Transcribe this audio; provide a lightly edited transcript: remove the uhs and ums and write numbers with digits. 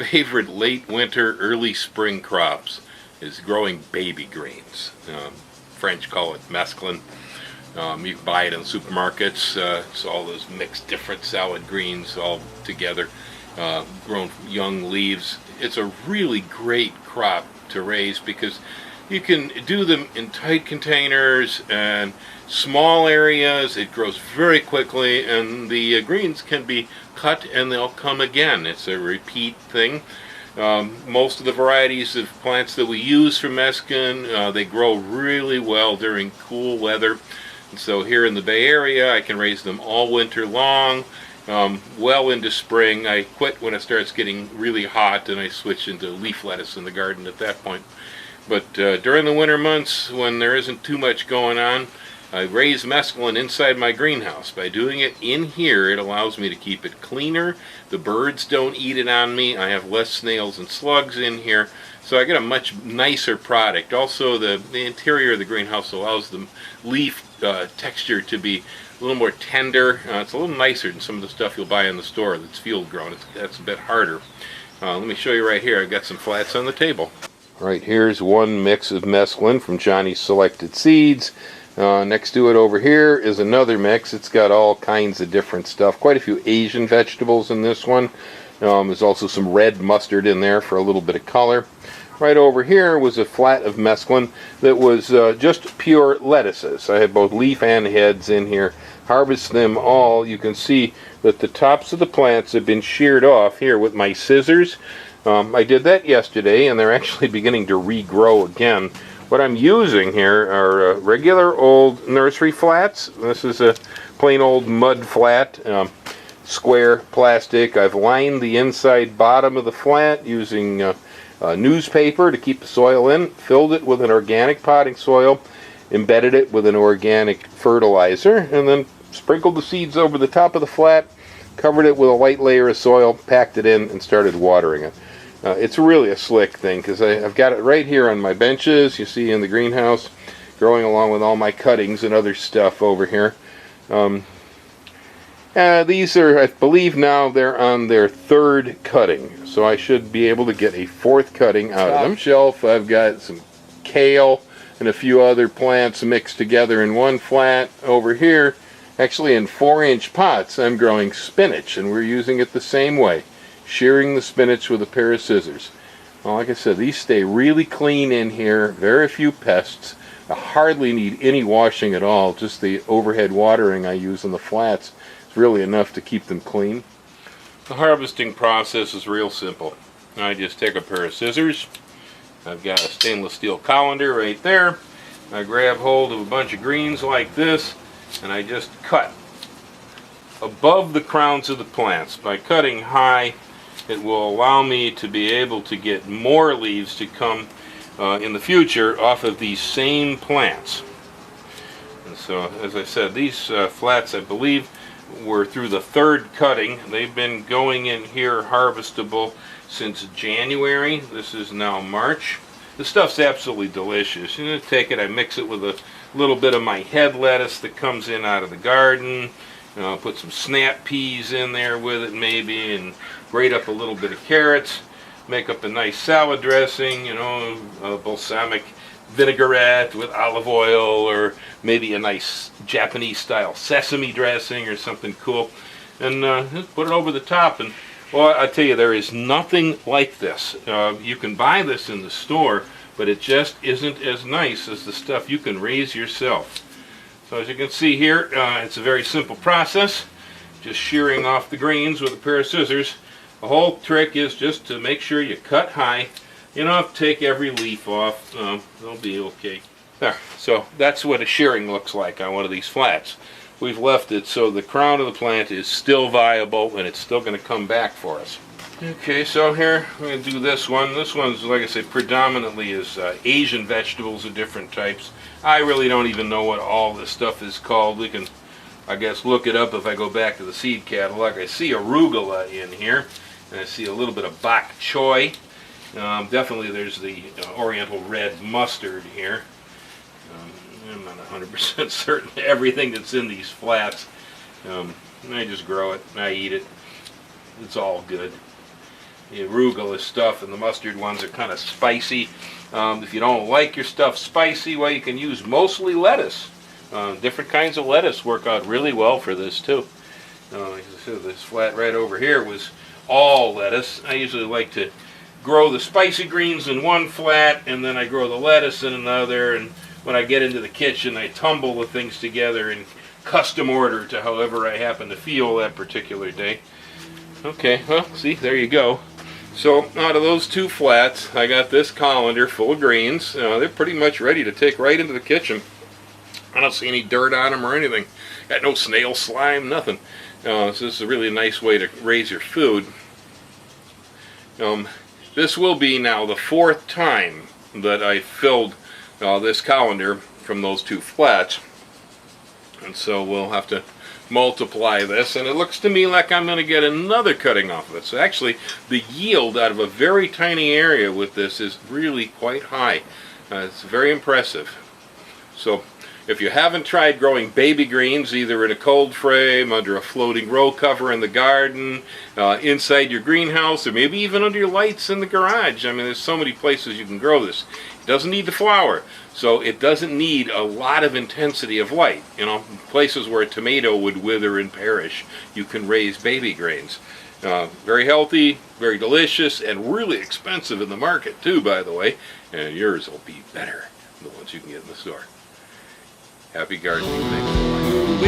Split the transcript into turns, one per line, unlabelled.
favorite late winter, early spring crops is growing baby greens. French call it mesclun. You can buy it in supermarkets. It's all those mixed different salad greens all together, grown from young leaves. It's a really great crop to raise because you can do them in tight containers and small areas. It grows very quickly, and the greens can be cut and they'll come again. It's a repeat thing. Most of the varieties of plants that we use for mesclun, they grow really well during cool weather. And so here in the Bay Area, I can raise them all winter long, well into spring. I quit when it starts getting really hot, and I switch into leaf lettuce in the garden at that point. But during the winter months, when there isn't too much going on, I raise mesclun inside my greenhouse. By doing it in here, it allows me to keep it cleaner. The birds don't eat it on me. I have less snails and slugs in here, so I get a much nicer product. Also, the interior of the greenhouse allows the leaf texture to be a little more tender. It's a little nicer than some of the stuff you'll buy in the store that's field grown. That's a bit harder. Let me show you right here. I've got some flats on the table. Right here's one mix of mesclun from Johnny's Selected Seeds. Next to it over here is another mix. It's got all kinds of different stuff. Quite a few Asian vegetables in this one. There's also some red mustard in there for a little bit of color. Right over here was a flat of mesclun that was just pure lettuces. I had both leaf and heads in here. Harvest them all. You can see that the tops of the plants have been sheared off here with my scissors. I did that yesterday, and they're actually beginning to regrow again. What I'm using here are regular old nursery flats. This is a plain old mud flat, square plastic. I've lined the inside bottom of the flat using newspaper to keep the soil in, filled it with an organic potting soil, embedded it with an organic fertilizer, and then sprinkled the seeds over the top of the flat, covered it with a light layer of soil, packed it in, and started watering it. It's really a slick thing because I've got it right here on my benches, you see in the greenhouse, growing along with all my cuttings and other stuff over here. These are, I believe now, they're on their third cutting, so I should be able to get a fourth cutting out of them. Shelf, I've got some kale and a few other plants mixed together in one flat. Over here, actually in 4-inch pots, I'm growing spinach, and we're using it the same way. Shearing the spinach with a pair of scissors. Well, like I said, these stay really clean in here, very few pests. I hardly need any washing at all, just the overhead watering I use on the flats is really enough to keep them clean. The harvesting process is real simple. I just take a pair of scissors. I've got a stainless steel colander right there. I grab hold of a bunch of greens like this, and I just cut above the crowns of the plants. By cutting high, it will allow me to be able to get more leaves to come in the future off of these same plants. And so, as I said, these flats, I believe, were through the third cutting. They've been going in here harvestable since January. This is now March. The stuff's absolutely delicious. You know, take it, I mix it with a little bit of my head lettuce that comes in out of the garden. Put some snap peas in there with it maybe, and grate up a little bit of carrots, make up a nice salad dressing, you know, a balsamic vinaigrette with olive oil, or maybe a nice Japanese style sesame dressing or something cool, and put it over the top. And well, I tell you, there is nothing like this. You can buy this in the store, but it just isn't as nice as the stuff you can raise yourself. So as you can see here, it's a very simple process, just shearing off the greens with a pair of scissors. The whole trick is just to make sure you cut high. You don't have to take every leaf off, they'll be okay. There, so that's what a shearing looks like on one of these flats. We've left it so the crown of the plant is still viable and it's still going to come back for us. Okay, so here we're going to do this one. This one's, like I say, predominantly is Asian vegetables of different types. I really don't even know what all this stuff is called. We can, I guess, look it up if I go back to the seed catalog. I see arugula in here, and I see a little bit of bok choy. Definitely there's the oriental red mustard here. I'm not 100% certain everything that's in these flats. I just grow it, I eat it. It's all good. arugula stuff, and the mustard ones are kind of spicy. If you don't like your stuff spicy, well, you can use mostly lettuce. Different kinds of lettuce work out really well for this too. This flat right over here was all lettuce. I usually like to grow the spicy greens in one flat, and then I grow the lettuce in another, and when I get into the kitchen I tumble the things together in custom order to however I happen to feel that particular day. Okay, well, see, there you go. So out of those two flats, I got this colander full of greens. They're pretty much ready to take right into the kitchen. I don't see any dirt on them or anything. Got no snail slime, nothing. So this is a really nice way to raise your food. This will be now the 4th time that I filled this colander from those two flats. And so we'll have to multiply this, and it looks to me like I'm going to get another cutting off of it. So actually the yield out of a very tiny area with this is really quite high. It's very impressive. So if you haven't tried growing baby greens either in a cold frame, under a floating row cover in the garden, inside your greenhouse, or maybe even under your lights in the garage, I mean, there's so many places you can grow this. It doesn't need to flower, so it doesn't need a lot of intensity of light. You know, places where a tomato would wither and perish, you can raise baby greens. Very healthy, very delicious, and really expensive in the market too, by the way. And yours will be better than the ones you can get in the store. Happy gardening. Thanks.